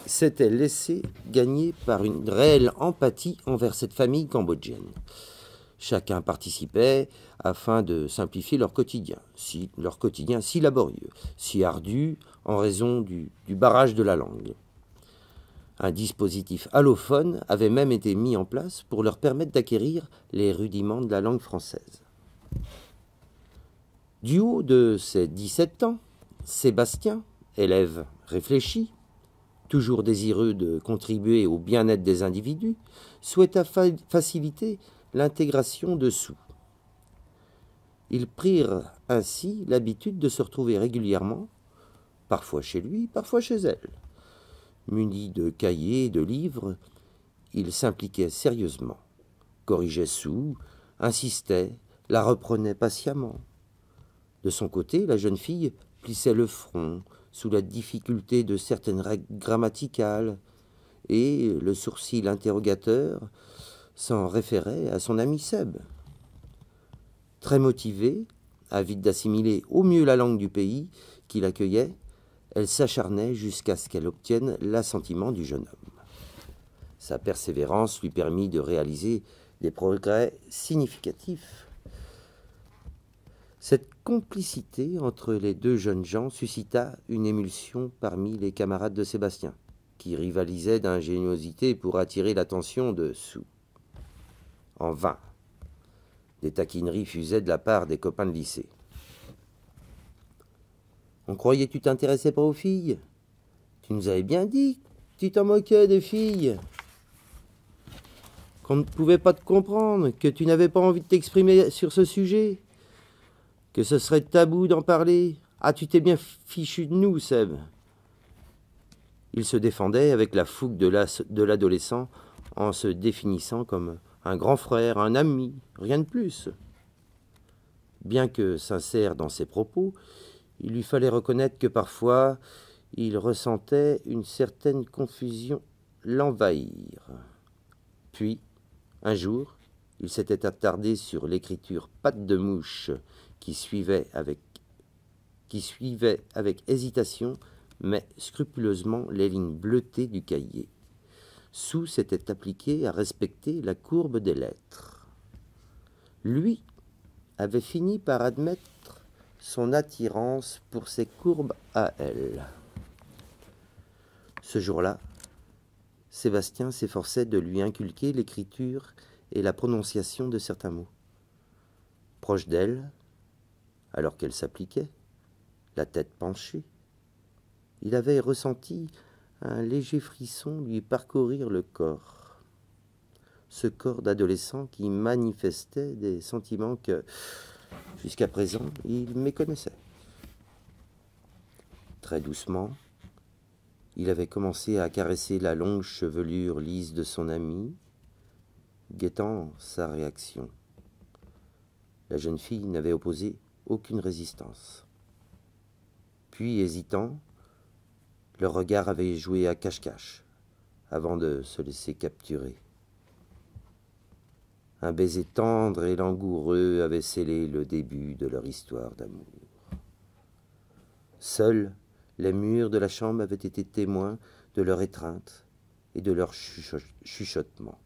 Speaker 3: s'étaient laissés gagner par une réelle empathie envers cette famille cambodgienne. Chacun participait afin de simplifier leur quotidien si laborieux, si ardu en raison du barrage de la langue. Un dispositif allophone avait même été mis en place pour leur permettre d'acquérir les rudiments de la langue française. Du haut de ses 17 ans, Sébastien, élève réfléchi, toujours désireux de contribuer au bien-être des individus, souhaita faciliter l'intégration de Sue. Ils prirent ainsi l'habitude de se retrouver régulièrement, parfois chez lui, parfois chez elle. Munis de cahiers et de livres, ils s'impliquaient sérieusement, corrigeaient Sue, insistaient, la reprenaient patiemment. De son côté, la jeune fille plissait le front sous la difficulté de certaines règles grammaticales, et le sourcil interrogateur s'en référait à son ami Seb. Très motivée, avide d'assimiler au mieux la langue du pays qui l'accueillait, elle s'acharnait jusqu'à ce qu'elle obtienne l'assentiment du jeune homme. Sa persévérance lui permit de réaliser des progrès significatifs. Cette complicité entre les deux jeunes gens suscita une émulsion parmi les camarades de Sébastien, qui rivalisaient d'ingéniosité pour attirer l'attention de Sue. En vain. Des taquineries fusaient de la part des copains de lycée. « On croyait que tu t'intéressais pas aux filles. Tu nous avais bien dit que tu t'en moquais des filles. Qu'on ne pouvait pas te comprendre, que tu n'avais pas envie de t'exprimer sur ce sujet. Que ce serait tabou d'en parler. Ah, tu t'es bien fichu de nous, Seb. » Il se défendait avec la fougue de l'adolescent en se définissant comme un grand frère, un ami, rien de plus. Bien que sincère dans ses propos, il lui fallait reconnaître que parfois il ressentait une certaine confusion l'envahir. Puis, un jour, il s'était attardé sur l'écriture patte de mouche qui suivait avec qui suivait avec hésitation mais scrupuleusement les lignes bleutées du cahier. Sue s'était appliqué à respecter la courbe des lettres. Lui avait fini par admettre son attirance pour ces courbes à elle. Ce jour-là, Sébastien s'efforçait de lui inculquer l'écriture et la prononciation de certains mots. Proche d'elle, alors qu'elle s'appliquait, la tête penchée, il avait ressenti un léger frisson lui parcourir le corps. Ce corps d'adolescent qui manifestait des sentiments que, jusqu'à présent, il méconnaissait. Très doucement, il avait commencé à caresser la longue chevelure lisse de son amie, guettant sa réaction. La jeune fille n'avait opposé aucune résistance. Puis, hésitant, le regard avait joué à cache-cache avant de se laisser capturer. Un baiser tendre et langoureux avait scellé le début de leur histoire d'amour. Seuls les murs de la chambre avaient été témoins de leur étreinte et de leur chuchotement.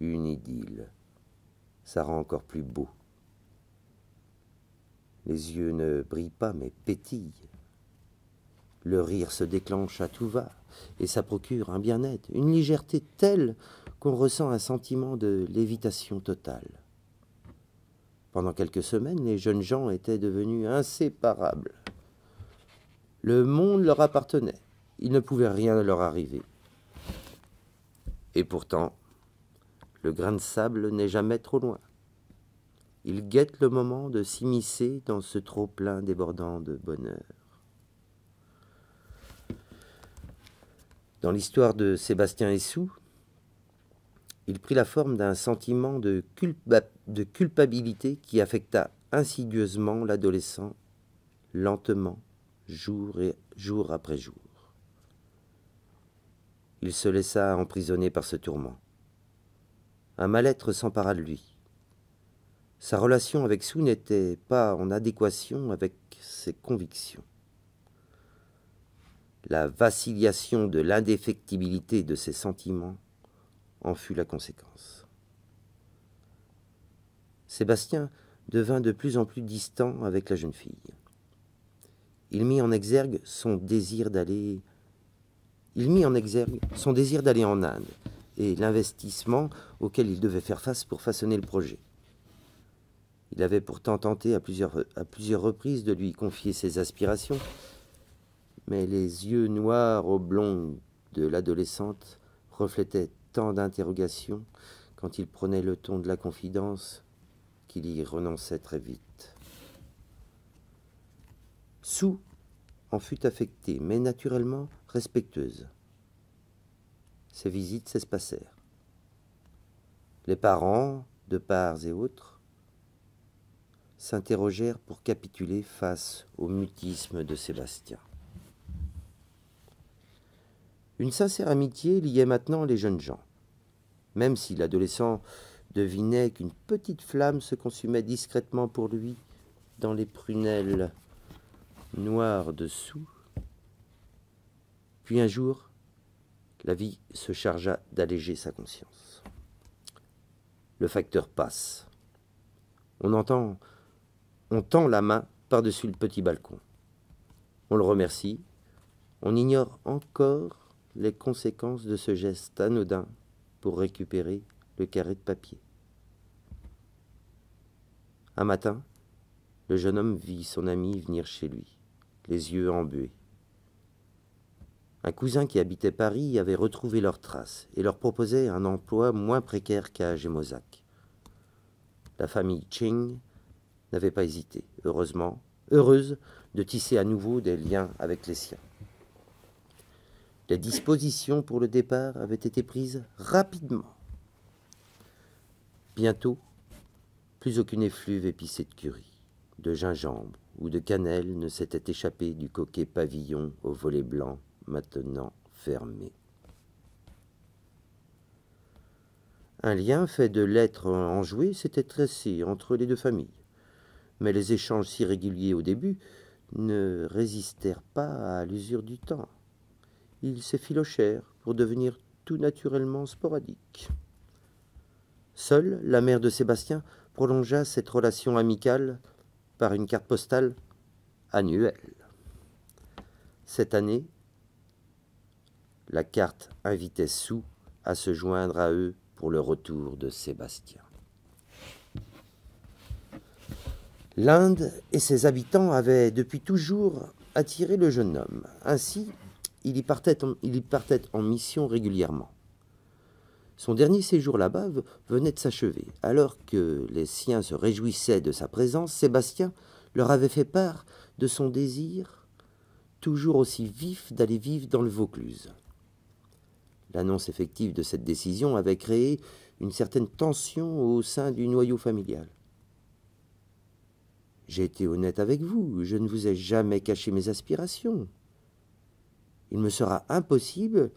Speaker 3: Une idylle, ça rend encore plus beau. Les yeux ne brillent pas mais pétillent. Le rire se déclenche à tout va, et ça procure un bien-être, une légèreté telle qu'on ressent un sentiment de lévitation totale. Pendant quelques semaines, les jeunes gens étaient devenus inséparables. Le monde leur appartenait, il ne pouvait rien leur arriver. Et pourtant, le grain de sable n'est jamais trop loin. Il guette le moment de s'immiscer dans ce trop-plein débordant de bonheur. Dans l'histoire de Sébastien et Sue, il prit la forme d'un sentiment de culpabilité qui affecta insidieusement l'adolescent, lentement, jour après jour. Il se laissa emprisonner par ce tourment. Un mal-être s'empara de lui. Sa relation avec Sue n'était pas en adéquation avec ses convictions. La vacillation de l'indéfectibilité de ses sentiments en fut la conséquence. Sébastien devint de plus en plus distant avec la jeune fille. Il mit en exergue son désir d'aller en Inde et l'investissement auquel il devait faire face pour façonner le projet. Il avait pourtant tenté à plusieurs reprises de lui confier ses aspirations, mais les yeux noirs oblongs de l'adolescente reflétaient tant d'interrogations quand il prenait le ton de la confidence qu'il y renonçait très vite. Sue en fut affectée, mais naturellement respectueuse. Ses visites s'espacèrent. Les parents, de part et autre, s'interrogèrent pour capituler face au mutisme de Sébastien. Une sincère amitié liait maintenant les jeunes gens, même si l'adolescent devinait qu'une petite flamme se consumait discrètement pour lui dans les prunelles noires de Sue. Puis un jour, la vie se chargea d'alléger sa conscience. Le facteur passe. On tend la main par-dessus le petit balcon. On le remercie. On ignore encore les conséquences de ce geste anodin pour récupérer le carré de papier. Un matin, le jeune homme vit son ami venir chez lui, les yeux embués. Un cousin qui habitait Paris avait retrouvé leurs traces et leur proposait un emploi moins précaire qu'à Gémozac. La famille Ching n'avait pas hésité, heureuse de tisser à nouveau des liens avec les siens. Les dispositions pour le départ avaient été prises rapidement. Bientôt, plus aucune effluve épicée de curry, de gingembre ou de cannelle ne s'était échappée du coquet pavillon au volet blanc, maintenant fermé. Un lien fait de lettres enjouées s'était tressé entre les deux familles. mais les échanges si réguliers au début ne résistèrent pas à l'usure du temps. Ils s'effilochèrent pour devenir tout naturellement sporadiques. Seule la mère de Sébastien prolongea cette relation amicale par une carte postale annuelle. Cette année, la carte invitait Sue à se joindre à eux pour le retour de Sébastien. L'Inde et ses habitants avaient depuis toujours attiré le jeune homme. Ainsi, il y partait en mission régulièrement. Son dernier séjour là-bas venait de s'achever. Alors que les siens se réjouissaient de sa présence, Sébastien leur avait fait part de son désir, toujours aussi vif, d'aller vivre dans le Vaucluse. L'annonce effective de cette décision avait créé une certaine tension au sein du noyau familial. J'ai été honnête avec vous, je ne vous ai jamais caché mes aspirations. Il me sera impossible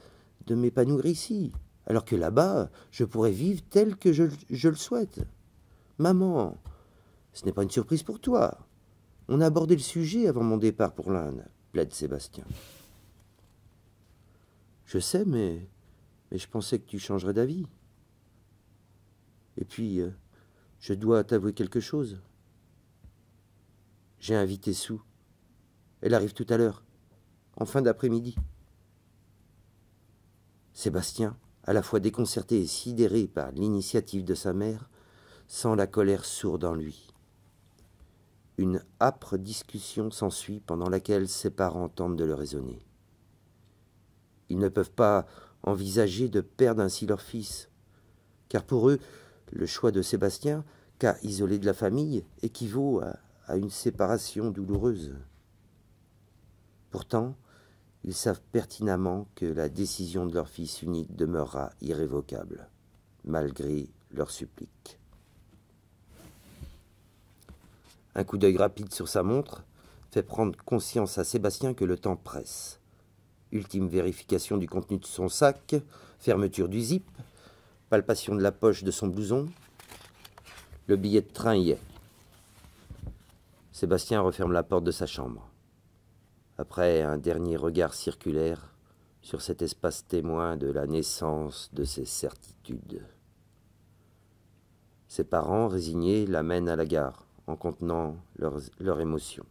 Speaker 3: de m'épanouir ici, alors que là-bas, je pourrais vivre tel que je le souhaite. Maman, ce n'est pas une surprise pour toi. On a abordé le sujet avant mon départ pour l'Inde, plaide Sébastien. Je sais, mais je pensais que tu changerais d'avis. Et puis, je dois t'avouer quelque chose. J'ai invité Sue. Elle arrive tout à l'heure, en fin d'après-midi. Sébastien, à la fois déconcerté et sidéré par l'initiative de sa mère, sent la colère sourde en lui. Une âpre discussion s'ensuit pendant laquelle ses parents tentent de le raisonner. Ils ne peuvent pas envisager de perdre ainsi leur fils, car pour eux, le choix de Sébastien, cas isolé de la famille, équivaut à une séparation douloureuse. Pourtant, ils savent pertinemment que la décision de leur fils unique demeurera irrévocable, malgré leurs suppliques. Un coup d'œil rapide sur sa montre fait prendre conscience à Sébastien que le temps presse. Ultime vérification du contenu de son sac, fermeture du zip, palpation de la poche de son blouson. Le billet de train y est. Sébastien referme la porte de sa chambre. Après un dernier regard circulaire sur cet espace témoin de la naissance de ses certitudes. Ses parents, résignés, l'amènent à la gare, en contenant leur émotion.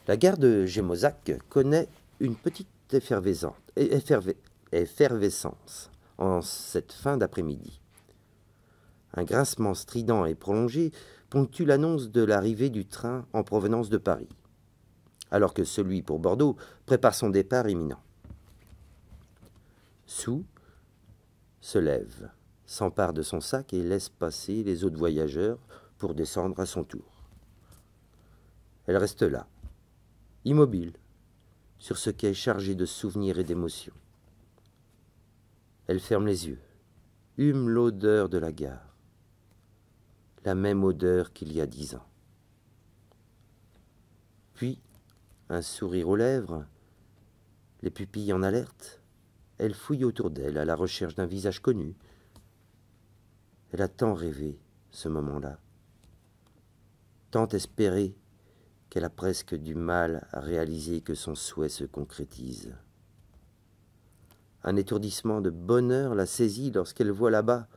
Speaker 3: La gare de Gémozac connaît une petite effervescence en cette fin d'après-midi. Un grincement strident et prolongé ponctue l'annonce de l'arrivée du train en provenance de Paris, alors que celui pour Bordeaux prépare son départ imminent. Sue se lève, s'empare de son sac et laisse passer les autres voyageurs pour descendre à son tour. Elle reste là, immobile, sur ce quai chargé de souvenirs et d'émotions. Elle ferme les yeux, hume l'odeur de la gare, la même odeur qu'il y a 10 ans. Puis, un sourire aux lèvres, les pupilles en alerte, elle fouille autour d'elle à la recherche d'un visage connu. Elle a tant rêvé ce moment-là, tant espéré qu'elle a presque du mal à réaliser que son souhait se concrétise. Un étourdissement de bonheur la saisit lorsqu'elle voit là-bas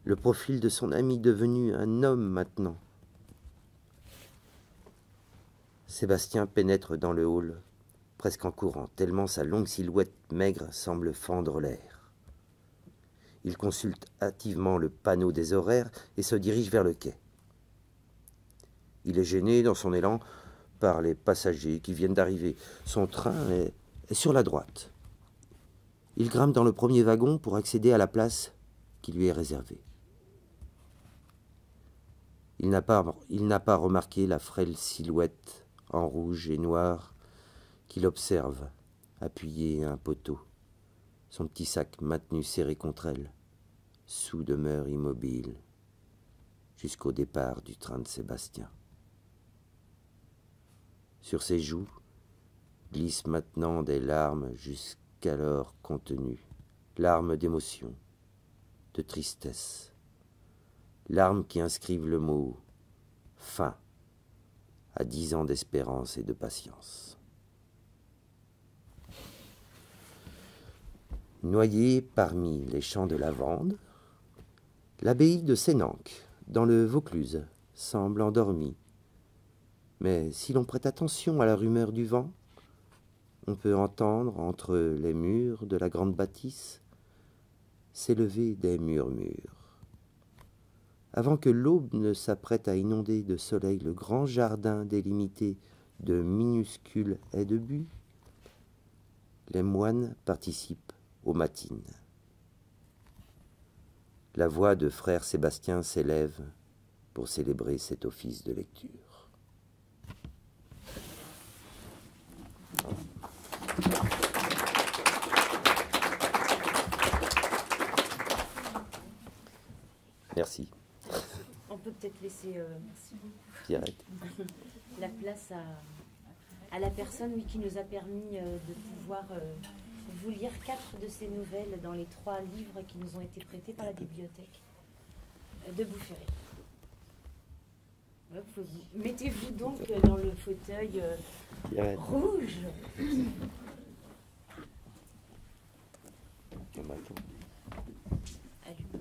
Speaker 3: le profil de son ami devenu un homme maintenant. Sébastien pénètre dans le hall, presque en courant, tellement sa longue silhouette maigre semble fendre l'air. Il consulte hâtivement le panneau des horaires et se dirige vers le quai. Il est gêné dans son élan par les passagers qui viennent d'arriver. Son train est sur la droite. Il grimpe dans le premier wagon pour accéder à la place qui lui est réservée. Il n'a pas remarqué la frêle silhouette en rouge et noir qu'il observe, appuyé à un poteau, son petit sac maintenu serré contre elle. Sue demeure immobile jusqu'au départ du train de Sébastien. Sur ses joues glissent maintenant des larmes jusqu'alors contenues, larmes d'émotion, de tristesse, larmes qui inscrivent le mot « fin » à 10 ans d'espérance et de patience. Noyée parmi les champs de lavande, l'abbaye de Sénanque, dans le Vaucluse, semble endormie. Mais si l'on prête attention à la rumeur du vent, on peut entendre, entre les murs de la grande bâtisse, s'élever des murmures. Avant que l'aube ne s'apprête à inonder de soleil le grand jardin délimité de minuscules haies de buis, les moines participent aux matines. La voix de frère Sébastien s'élève pour célébrer cet office de lecture. Merci.
Speaker 2: On peut peut-être laisser
Speaker 3: Pierrette.
Speaker 2: la place à la personne qui nous a permis de pouvoir vous lire 4 de ces nouvelles dans les 3 livres qui nous ont été prêtés par la bibliothèque de Boufféry. Mettez-vous donc dans le fauteuil rouge. Allume.